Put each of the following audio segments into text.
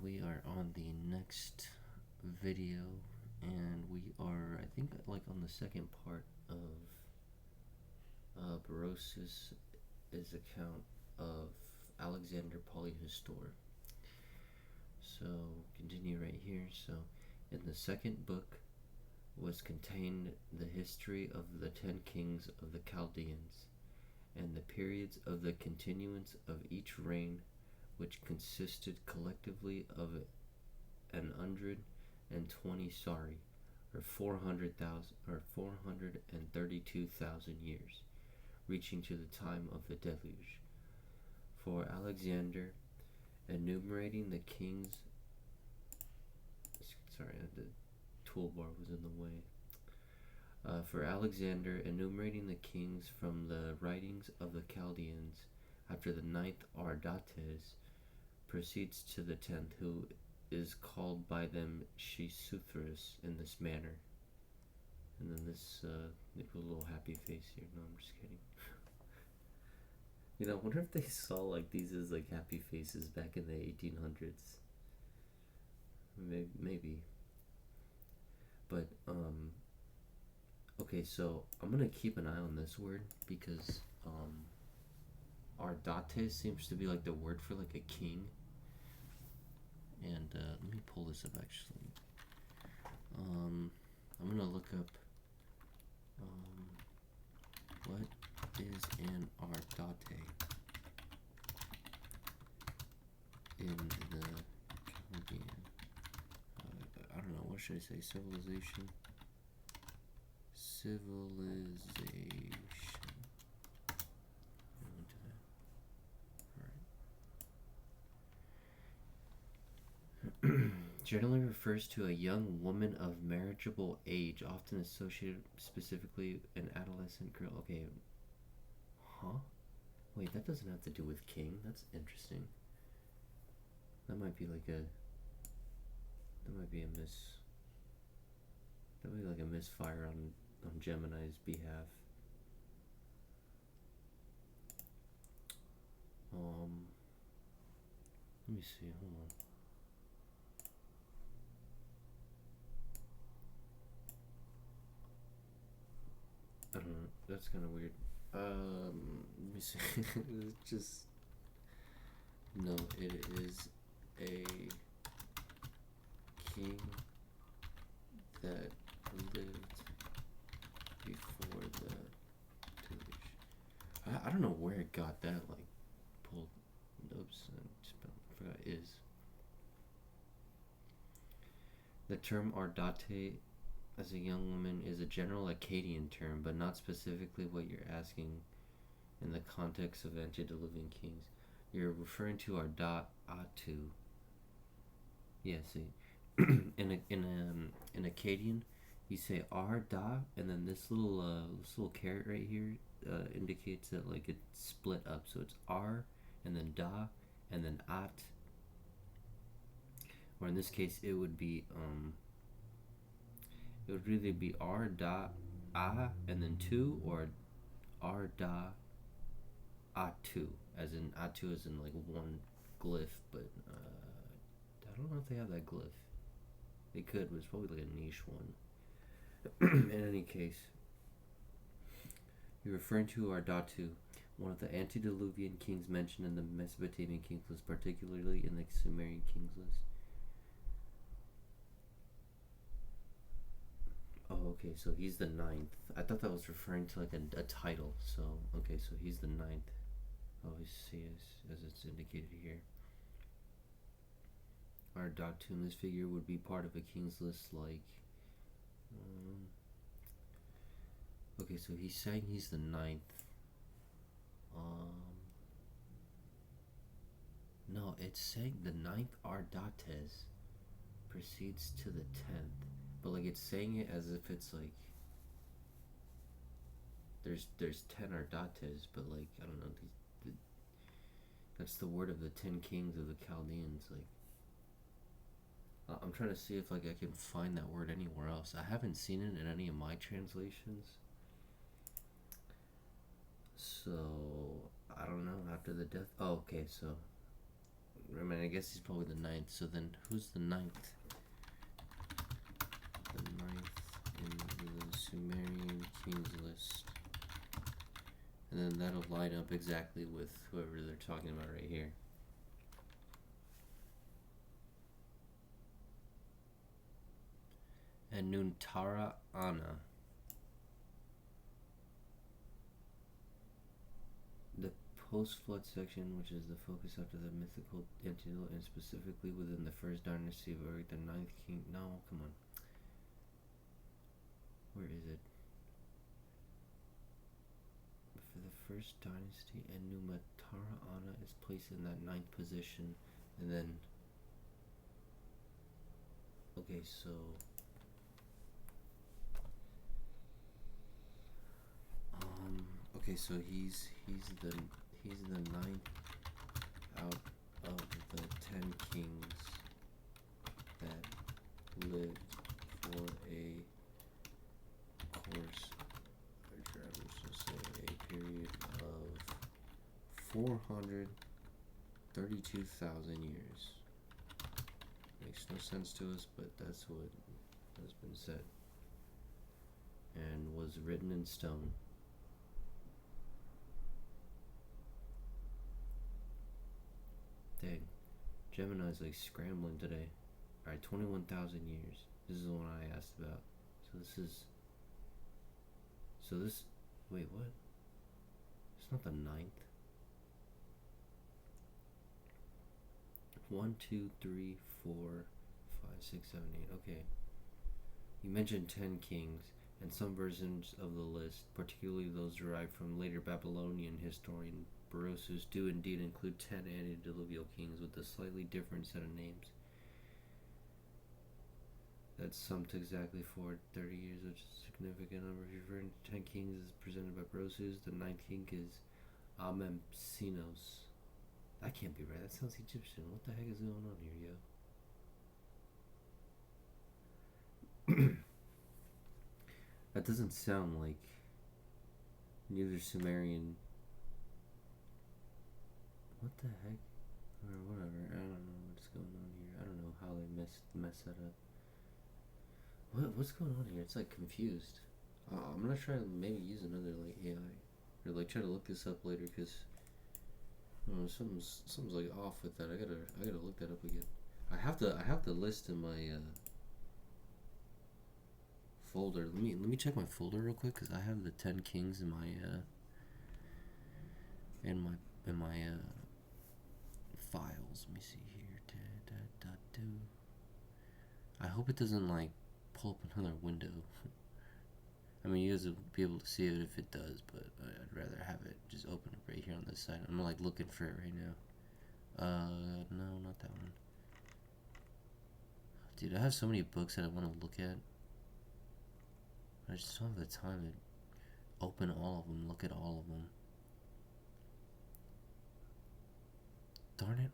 we are on the next video, and we are, I think, like on the second part of Berosus' account of Alexander Polyhistor. So, continue right here. So, in the second book was contained the history of the 10 kings of the Chaldaeans, and the periods of the continuance of each reign, which consisted collectively of 120 sari, or 400,000 or 432,000 years, reaching to the time of the deluge. For Alexander, enumerating the kings. Sorry, the toolbar was in the way. For Alexander, enumerating the kings from the writings of the Chaldeans after the 9th Ardates proceeds to the 10th, who is called by them Shisuthras in this manner. And then this, they put a little happy face here. No, I'm just kidding. You know, I wonder if they saw like these as like happy faces back in the 1800s. Maybe. But, okay, so I'm gonna keep an eye on this word because, Ardates seems to be like the word for like a king. And let me pull this up actually. I'm gonna look up what is an ardate in the Chaldean. I don't know, what should I say? Civilization. Generally refers to a young woman of marriageable age, often associated specifically an adolescent girl. Okay. Huh? Wait, that doesn't have to do with king. That's interesting. That might be like a misfire on Gemini's behalf. Let me see, hold on. I don't know, that's kind of weird. Let me see. It's just, no, it is a king that lived before the deluge. I don't know where it got that, like, pulled. Oops, I forgot is. The term ardate as a young woman is a general Akkadian term, but not specifically what you're asking in the context of antediluvian kings. You're referring to Atu. Yeah, see. in Akkadian, you say Arda, and then this little caret right here indicates that like it's split up. So it's Ar, and then Da, and then At. Or in this case, it would be it would really be R da A and then two, or R da Atu, as in Atu as in like one glyph, but I don't know if they have that glyph. They could, but it's probably like a niche one. In any case, you're referring to Ardatu, one of the antediluvian kings mentioned in the Mesopotamian kings list, particularly in the Sumerian kings list. Oh, okay, so he's the 9th. I thought that was referring to like a title. So, okay, so he's the 9th. Always see as it's indicated here. Our Dotun, this figure would be part of a king's list like... okay, so he's saying he's the 9th. No, it's saying the 9th Ardates proceeds to the 10th. But like it's saying it as if it's like there's 10 Ardates, but like I don't know, that's the word of the 10 kings of the Chaldeans. Like I'm trying to see if like I can find that word anywhere else. I haven't seen it in any of my translations. So I don't know. After the death. Oh, okay. So I mean, I guess he's probably the ninth. So then, who's the ninth? The ninth in the Sumerian kings list. And then that'll line up exactly with whoever they're talking about right here. Anuntara Ana. The post-flood section, which is the focus after the mythical antelope, and specifically within the first dynasty of Uri, the ninth king. No, come on. Where is it? For the first dynasty, Anumatara Ana is placed in that ninth position, and then. Okay, so. Okay, so he's the ninth out of the 10 kings that lived for a course, a period of 432,000 years. Makes no sense to us, but that's what has been said, and was written in stone. Dang, Gemini's like scrambling today. Alright, 21,000 years. This is the one I asked about. Wait, what? It's not the ninth. 1, 2, 3, 4, 5, 6, 7, 8. Okay. You mentioned 10 kings, and some versions of the list, particularly those derived from later Babylonian historian Berosus, do indeed include 10 antediluvial kings with a slightly different set of names. That's summed to exactly 430 years, which is a significant number. Referring to 10 kings is presented by Berosus. The ninth king is Amempsinos. That can't be right. That sounds Egyptian. What the heck is going on here, yo? That doesn't sound like neither Sumerian. What the heck? Or whatever. I don't know what's going on here. I don't know how they mess that up. What's going on here? It's like confused. I'm gonna try to maybe use another like AI, or like try to look this up later, because I don't know, something's like off with that. I gotta look that up again. I have the list in my folder. Let me check my folder real quick, because I have the 10 kings in my files. Let me see here. I hope it doesn't like pull up another window. I mean, you guys will be able to see it if it does, but I'd rather have it just open up right here on this side. I'm like looking for it right now. No, not that one. Dude, I have so many books that I want to look at. I just don't have the time to open all of them, look at all of them. Darn it.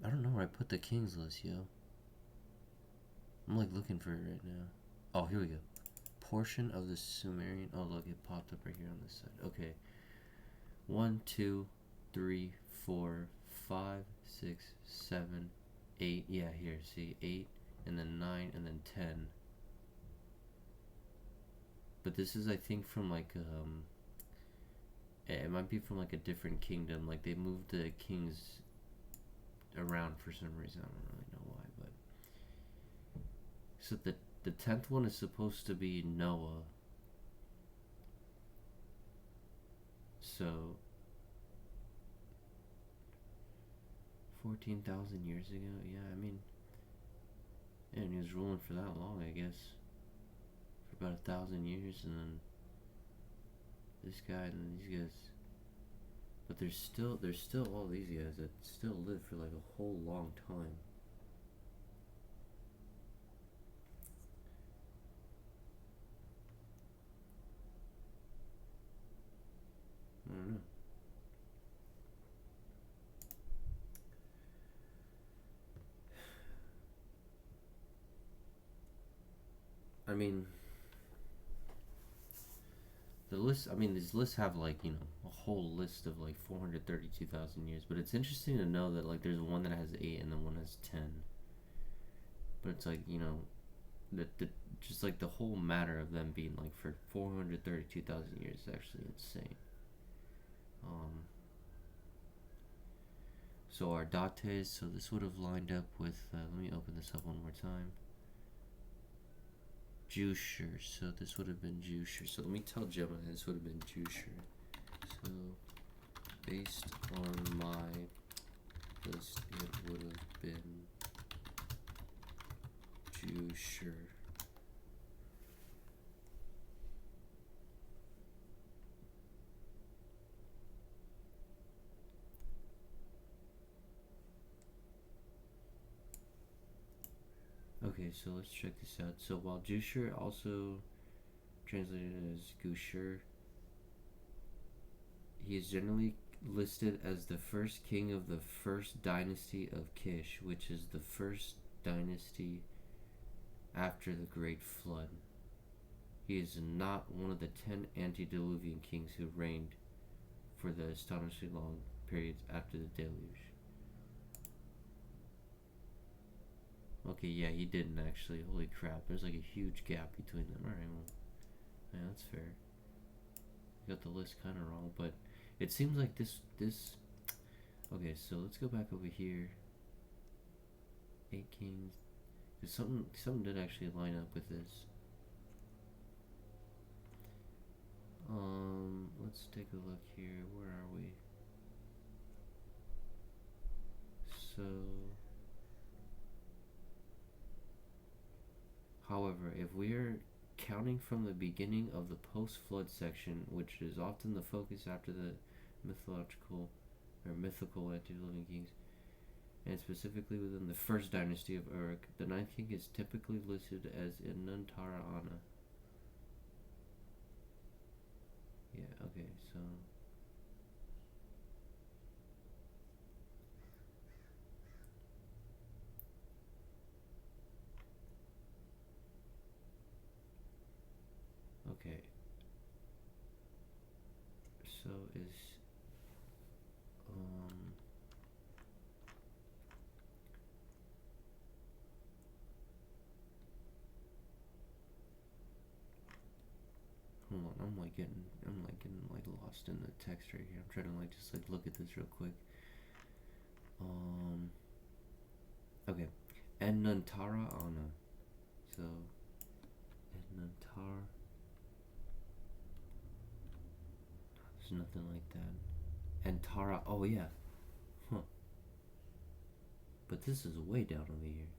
I don't know where I put the kings list, yo. I'm like looking for it right now. Oh, here we go. Portion of the Sumerian. Oh, look, it popped up right here on this side. Okay. 1, 2, 3, 4, 5, 6, 7, 8. Yeah, here. See, 8, and then 9, and then 10. But this is, I think, from like it might be from like a different kingdom. Like they moved the kings around for some reason. I don't really know why, but so the 10th one is supposed to be Noah. So 14,000 years ago. Yeah, I mean, and he was ruling for that long, I guess, for about 1,000 years, and then this guy and then these guys. But there's still all these guys that still live for like a whole long time. I don't know. I mean, The list, I mean, these lists have like, you know, a whole list of like 432,000 years, but it's interesting to know that like there's one that has 8 and then one has 10. But it's like, you know, the just like the whole matter of them being like for 432,000 years is actually insane. So our dates, so this would have lined up with, let me open this up one more time. Juicer, so this would have been Juicer. So let me tell Gemma this would have been Juicer. So based on my list, it would have been Juicer. Okay, so let's check this out. So while Juicer also translated as Gushur, he is generally listed as the first king of the first dynasty of Kish, which is the first dynasty after the Great Flood. He is not one of the 10 antediluvian kings who reigned for the astonishingly long periods after the deluge. Okay, yeah, he didn't actually. Holy crap, there's like a huge gap between them. Alright, well, yeah, that's fair. You got the list kind of wrong, but it seems like this. Okay, so let's go back over here. 8 kings. Cause something did actually line up with this. Let's take a look here. Where are we? So, however, if we are counting from the beginning of the post-flood section, which is often the focus after the mythological or mythical antediluvian kings, and specifically within the first dynasty of Uruk, the ninth king is typically listed as Innuntara Anna. Yeah, okay, so okay. So is hold on, I'm like getting lost in the text right here. I'm trying to like just like look at this real quick. Okay. Ennuntara Anna. So Ennuntar. There's nothing like that. Antara, oh yeah. Huh. But this is way down over here.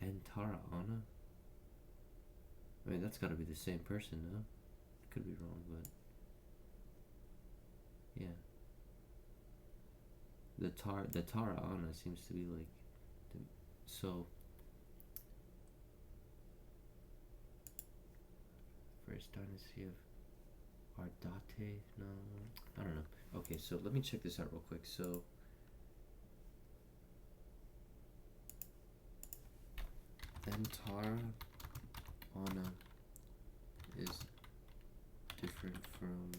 Antara Anna? I mean, that's gotta be the same person, no? Could be wrong, but yeah. The Tara Anna seems to be like so first dynasty of Ardate? No, I don't know. Okay, so let me check this out real quick. So Antara Anna is different from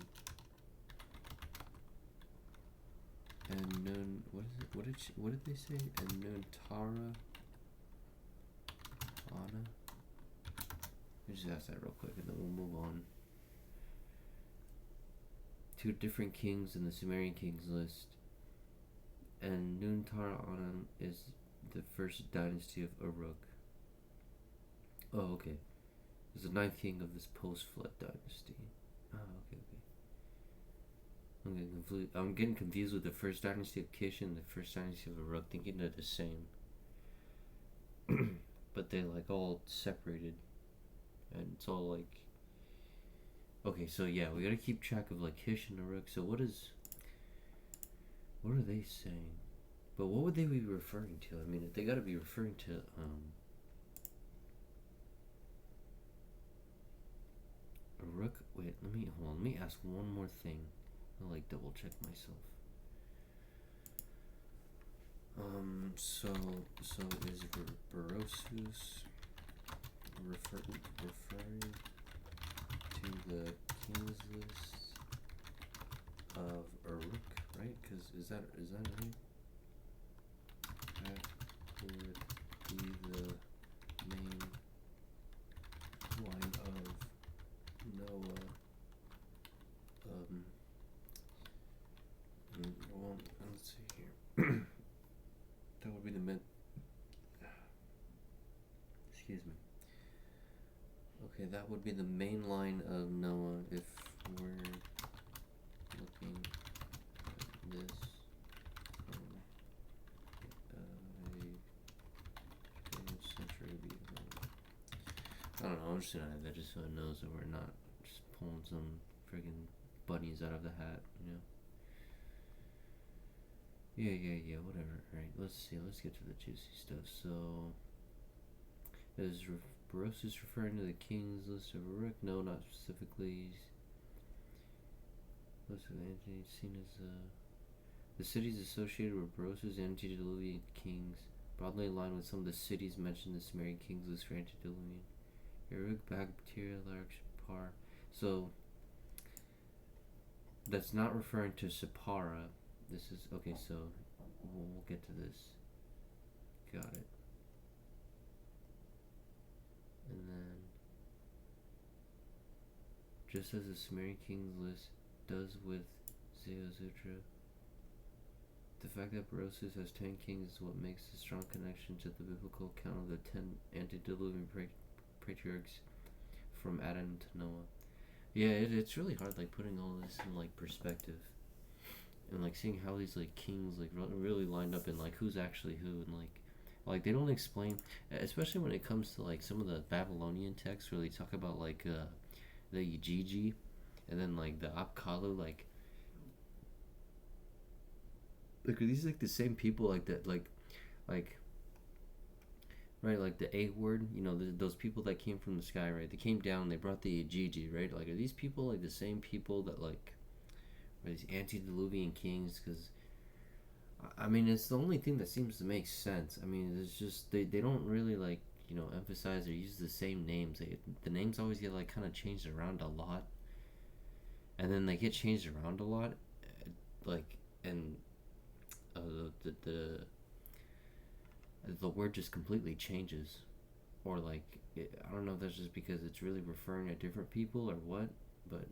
Annun. What did they say? Annuntara Anna. Let me just ask that real quick, and then we'll move on. 2 different kings in the Sumerian kings list, and Annuntara Anna is the first dynasty of Uruk. Oh, okay. It's the 9th king of this post-flood dynasty. Oh, okay. I'm getting confused with the first dynasty of Kish and the first dynasty of Uruk, thinking they're the same. But they like all separated. And it's all like... Okay, so yeah, we gotta keep track of like Kish and Uruk. So what are they saying? But what would they be referring to? I mean, they gotta be referring to, Uruk. Wait, hold on. Let me ask one more thing. I'll like double check myself. So is Berosus referring to the king's list of Uruk, right? Because is that right? That would be the main line of Noah. Well, let's see here. That would be the excuse me. Okay, that would be the main line of Noah if we're looking at this from a century before. I don't know, I'm just gonna add that just so it knows that we're not just pulling some friggin' bunnies out of the hat, you know? Yeah, whatever. Alright, let's see, let's get to the juicy stuff. So, is Berosus referring to the king's list of Uruk? No, not specifically. List of Antony seen as the cities associated with Berosus' antediluvian kings, broadly aligned with some of the cities mentioned in the Sumerian kings list for antediluvian. Uruk, Bactria, Larch, Par. So that's not referring to Sippara. This is okay. So we'll get to this. Got it. And then, just as the Sumerian kings list does with Zeozutra, the fact that Berosus has 10 kings is what makes a strong connection to the biblical account of the 10 antediluvian patriarchs from Adam to Noah. Yeah, it's really hard, like, putting all this in, like, perspective. And, like, seeing how these, like, kings, like, really lined up and, like, who's actually who. And, like they don't explain, especially when it comes to, like, some of the Babylonian texts where they talk about, like, the Ijiji and then, like, the Apkallu, like, are these, like, the same people, like, that, like, right, like, the A word, you know, those people that came from the sky, right? They came down, they brought the Ijiji, right? Like, are these people, like, the same people that, like, are these antediluvian kings? Because, I mean, it's the only thing that seems to make sense. I mean, it's just, they don't really, like, you know, emphasize or use the same names. The names always get, like, kind of changed around a lot. And then they get changed around a lot, like, and the word just completely changes, or, like, I don't know if that's just because it's really referring to different people or what, but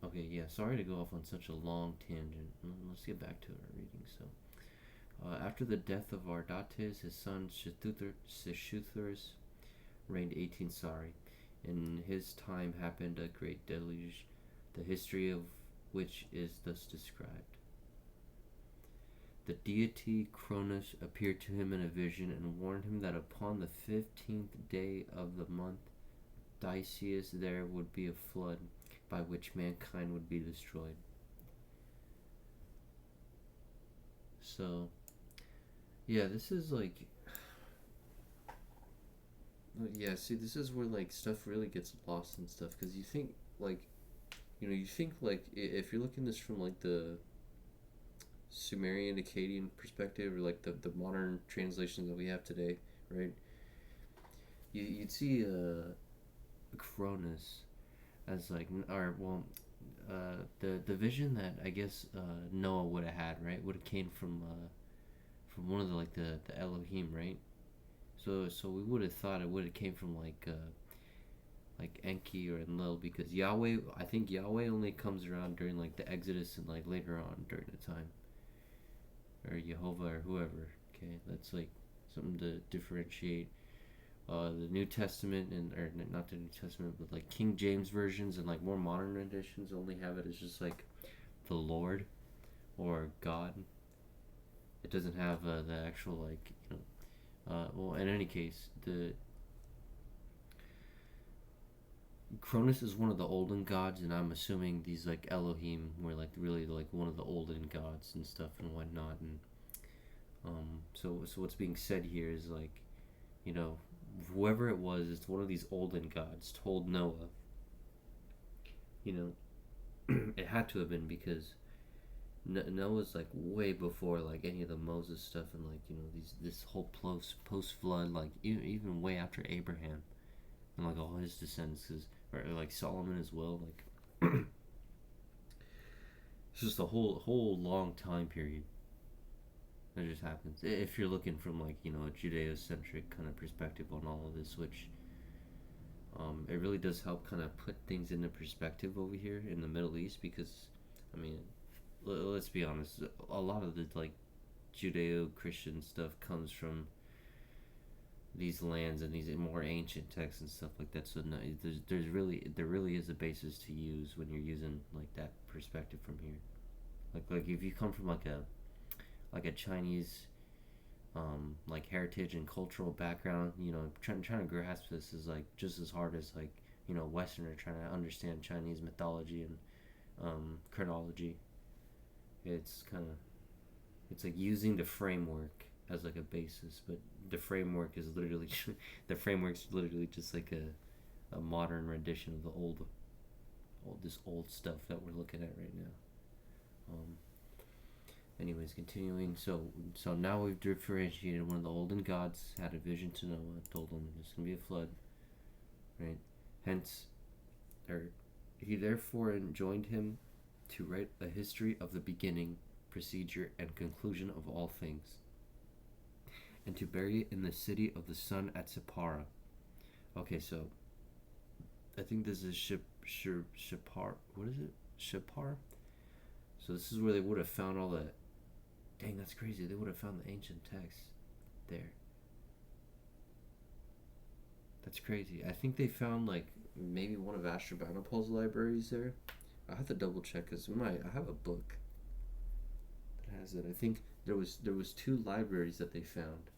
okay, yeah, sorry to go off on such a long tangent. Let's get back to our reading. So, after the death of Ardates, his son Seshuthers reigned 18 Sari. In his time happened a great deluge, the history of which is thus described. The deity Cronus appeared to him in a vision and warned him that upon the 15th day of the month Diceus there would be a flood by which mankind would be destroyed. So, yeah, this is like, yeah, see, this is where, like, stuff really gets lost and stuff, because you think, like, you know, if you're looking at this from, like, the Sumerian, Akkadian perspective, or, like, the modern translations that we have today, right, you'd see Cronus as, like, or, well, the vision that I guess Noah would have had, right, would have came from one of the, like, the Elohim, right? So we would have thought it would have came from, like Enki or Enlil, because I think Yahweh only comes around during, like, the Exodus and, like, later on during the time, or Jehovah or whoever. Okay, that's, like, something to differentiate the New Testament, or not the New Testament, but, like, King James versions and, like, more modern editions only have it as just, like, the Lord or God. It doesn't have the actual, like, you know, well, in any case, the Cronus is one of the olden gods, and I'm assuming these, like, Elohim were, like, really, like, one of the olden gods and stuff and whatnot. And so what's being said here is, like, you know, whoever it was, it's one of these olden gods told Noah, you know, it had to have been, because Noah's like way before like any of the Moses stuff, and like this whole post flood, like even way after Abraham and like all his descendants, or like Solomon as well. Like it's just a whole long time period that just happens. If you're looking from like a Judeo-centric kind of perspective on all of this, which it really does help kind of put things into perspective over here in the Middle East, because I mean, let's be honest, a lot of the like Judeo-Christian stuff comes from these lands and these more ancient texts and stuff like that. So no, there really is a basis to use when you're using like that perspective from here. Like if you come from like a Chinese like heritage and cultural background, trying to grasp this is like just as hard as like Westerner trying to understand Chinese mythology and chronology. It's like using the framework as like a basis, but the framework is literally the framework's literally just like a modern rendition of the this old stuff that we're looking at right now. Anyways, continuing. So now we've differentiated. One of the olden gods had a vision to Noah, told him there's gonna be a flood, right? Hence, he therefore enjoined him to write a history of the beginning, procedure, and conclusion of all things, and to bury it in the city of the sun at Sippara. Okay, so I think this is Shipar. What is it? Shipar. So this is where they would have found all the. Dang, that's crazy. They would have found the ancient texts there. That's crazy. I think they found like maybe one of Ashurbanipal's libraries there. I have to double check because I have a book that has it. I think there was 2 libraries that they found.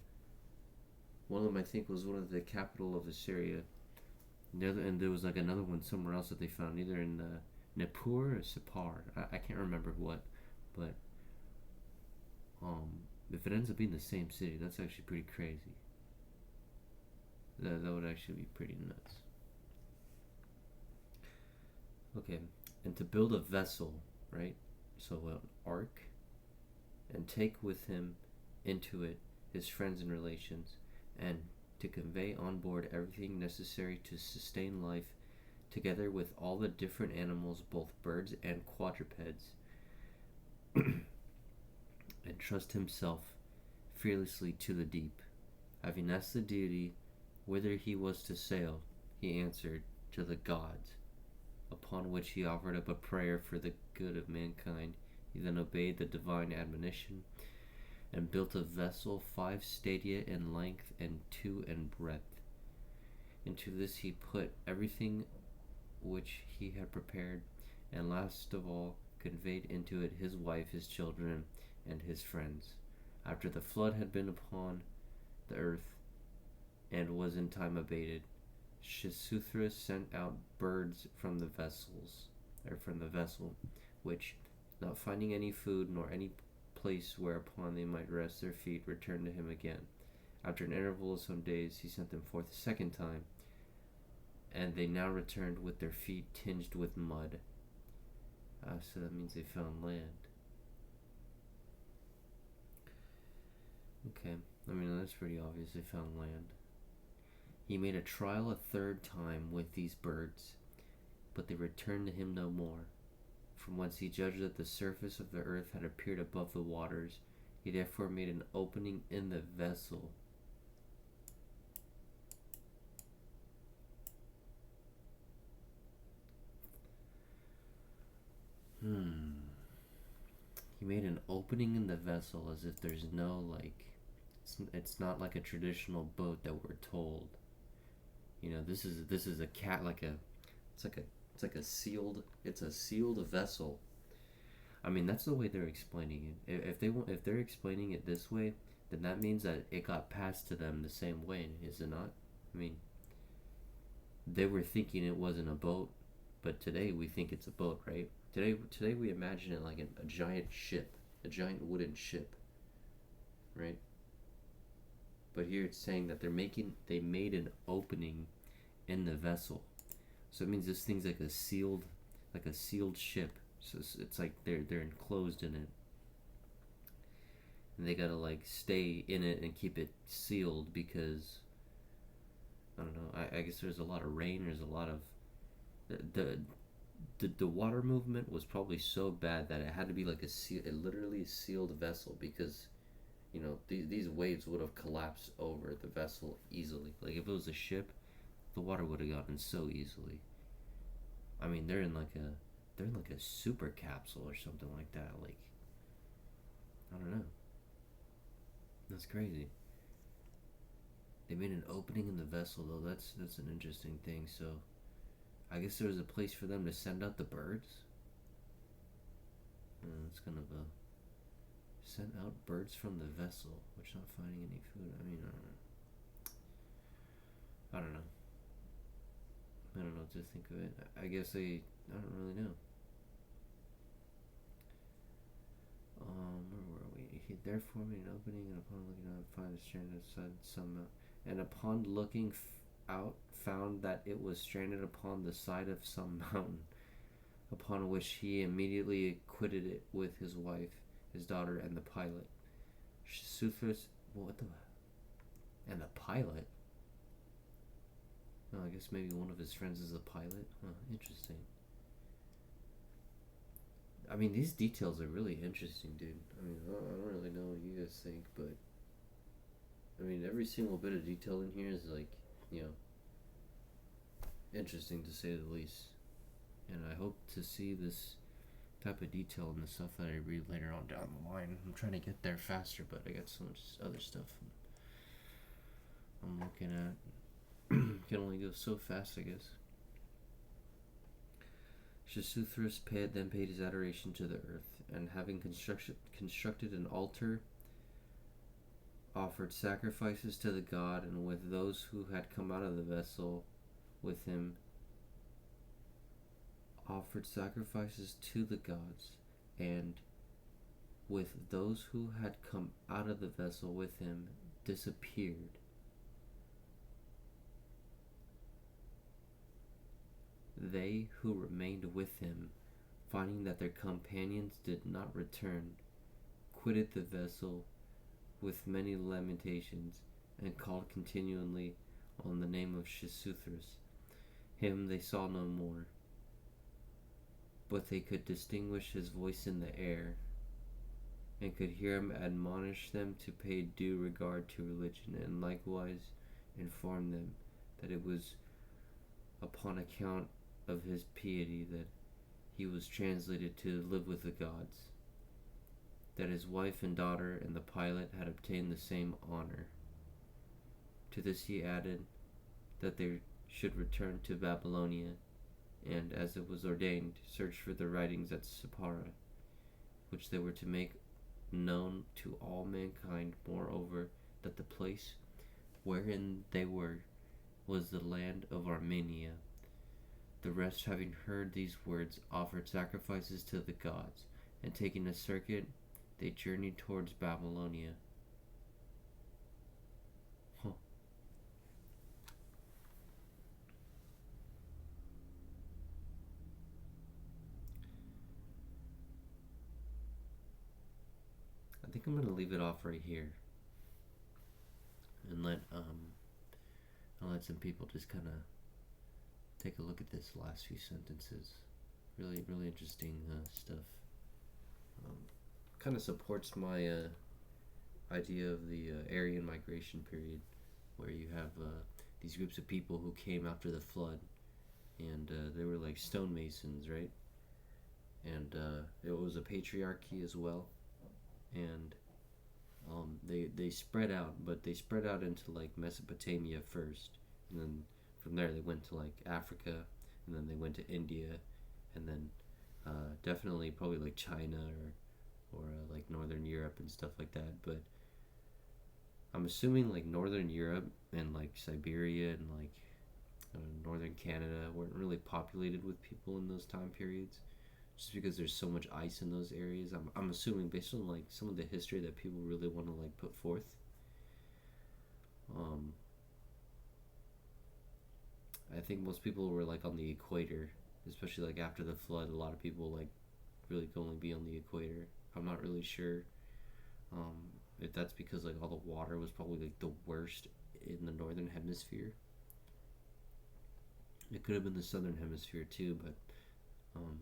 One of them I think was one of the capital of Assyria. And there was like another one somewhere else that they found, either in Nippur or Sippar. I can't remember what, but if it ends up being the same city, that's actually pretty crazy. That would actually be pretty nuts. Okay, and to build a vessel, right? So an ark, and take with him into it his friends and relations, and to convey on board everything necessary to sustain life, together with all the different animals, both birds and quadrupeds, and trust himself fearlessly to the deep. Having asked the deity whither he was to sail, he answered, to the gods. Upon which he offered up a prayer for the good of mankind. He then obeyed the divine admonition and built a vessel 5 stadia in length and 2 in breadth. Into this he put everything which he had prepared, and last of all conveyed into it his wife, his children, and his friends. After the flood had been upon the earth and was in time abated, Shisuthra sent out birds from the vessel, which, not finding any food nor any place whereupon they might rest their feet, returned to him again. After an interval of some days, he sent them forth a second time, and they now returned with their feet tinged with mud. So that means they found land. Okay, I mean, that's pretty obvious. They found land. He made a trial a 3rd time with these birds, but they returned to him no more. From whence he judged that the surface of the earth had appeared above the waters. He therefore made an opening in the vessel. He made an opening in the vessel as if there's no it's not like a traditional boat that we're told. This is a cat it's a sealed vessel. I mean, that's the way they're explaining it. If they're explaining it this way, then that means that it got passed to them the same way, is it not? I mean, they were thinking it wasn't a boat, but today we think it's a boat, right? Today we imagine it like a giant ship, a giant wooden ship, right? But here it's saying that they made an opening in the vessel. So it means this thing's like a sealed ship. So it's like they're enclosed in it. and they gotta like stay in it and keep it sealed because I don't know. I guess there's a lot of rain. There's a lot of the water movement was probably so bad that it had to be like a literally sealed vessel because these waves would have collapsed over the vessel easily. Like if it was a ship, the water would have gotten so easily. I mean, they're in like a super capsule or something like that. Like I don't know. That's crazy. They made an opening in the vessel though. That's an interesting thing. So I guess there was a place for them to send out the birds. It's kind of a sent out birds from the vessel, which not finding any food. I mean, I don't know. I don't know what to think of it. I guess I don't really know. Where were we? He therefore made an opening, and upon looking out, found it stranded outside some. And upon looking out, found that it was stranded upon the side of some mountain, upon which he immediately quitted it with his wife, his daughter, and the pilot. Suthras, what the? And the pilot? Oh, I guess maybe one of his friends is the pilot. Huh, interesting. I mean, these details are really interesting, dude. I mean, I don't really know what you guys think, but I mean, every single bit of detail in here is like, interesting to say the least. And I hope to see this type of detail in the stuff that I read later on down the line. I'm trying to get there faster, but I got so much other stuff I'm looking at. Can only go so fast, I guess. Shasuthras then paid his adoration to the earth, and having constructed an altar, offered sacrifices to the god, and with those who had come out of the vessel with him, offered sacrifices to the gods, and with those who had come out of the vessel with him, disappeared. They who remained with him, finding that their companions did not return, quitted the vessel with many lamentations, and called continually on the name of Shasuthras. Him they saw no more, but they could distinguish his voice in the air, and could hear him admonish them to pay due regard to religion, and likewise inform them that it was upon account of his piety that he was translated to live with the gods, that his wife and daughter and the pilot had obtained the same honor. To this he added that they should return to Babylonia, and, as it was ordained, search for the writings at Sippara, which they were to make known to all mankind. Moreover, that the place wherein they were was the land of Armenia. The rest, having heard these words, offered sacrifices to the gods, and taking a circuit, they journeyed towards Babylonia. Huh. I think I'm gonna leave it off right here, and I'll let some people just kind of take a look at this last few sentences. Really, really interesting stuff. Kind of supports my idea of the Aryan migration period, where you have these groups of people who came after the flood, and they were like stonemasons, right? And it was a patriarchy as well, and they spread out, but they spread out into like Mesopotamia first, and then from there they went to like Africa, and then they went to India, and then definitely probably like China or like Northern Europe and stuff like that. But I'm assuming like Northern Europe and like Siberia and like Northern Canada weren't really populated with people in those time periods, just because there's so much ice in those areas. I'm assuming based on like some of the history that people really want to like put forth. I think most people were like on the equator, especially like after the flood. A lot of people like really could only be on the equator. I'm not really sure if that's because like all the water was probably like the worst in the northern hemisphere. It could have been the southern hemisphere too, but um,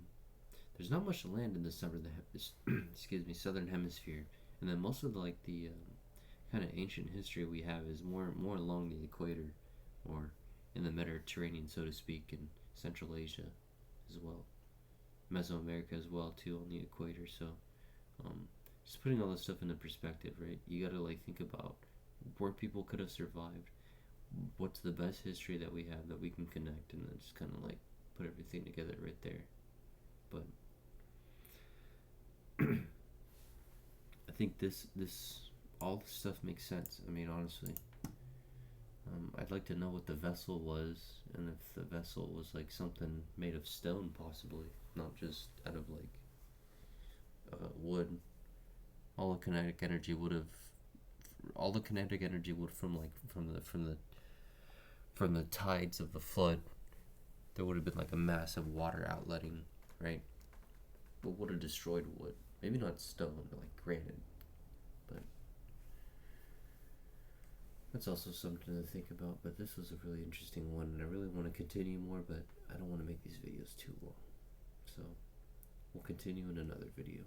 there's not much land in the excuse me, southern hemisphere, and then most of the kind of ancient history we have is more along the equator, or in the Mediterranean, so to speak, in Central Asia as well, Mesoamerica as well too on the equator. So um, just putting all this stuff into perspective, right? You gotta like think about where people could have survived, what's the best history that we have that we can connect, and then just kind of like put everything together right there. But I think this all this stuff makes sense. I mean, honestly, I'd like to know what the vessel was, and if the vessel was like something made of stone, possibly, not just out of like wood. All the kinetic energy would have, all the kinetic energy would from the tides of the flood. There would have been like a massive water outletting, right? But would have destroyed wood. Maybe not stone, but like granite. But that's also something to think about. But this was a really interesting one, and I really want to continue more, but I don't want to make these videos too long. So we'll continue in another video.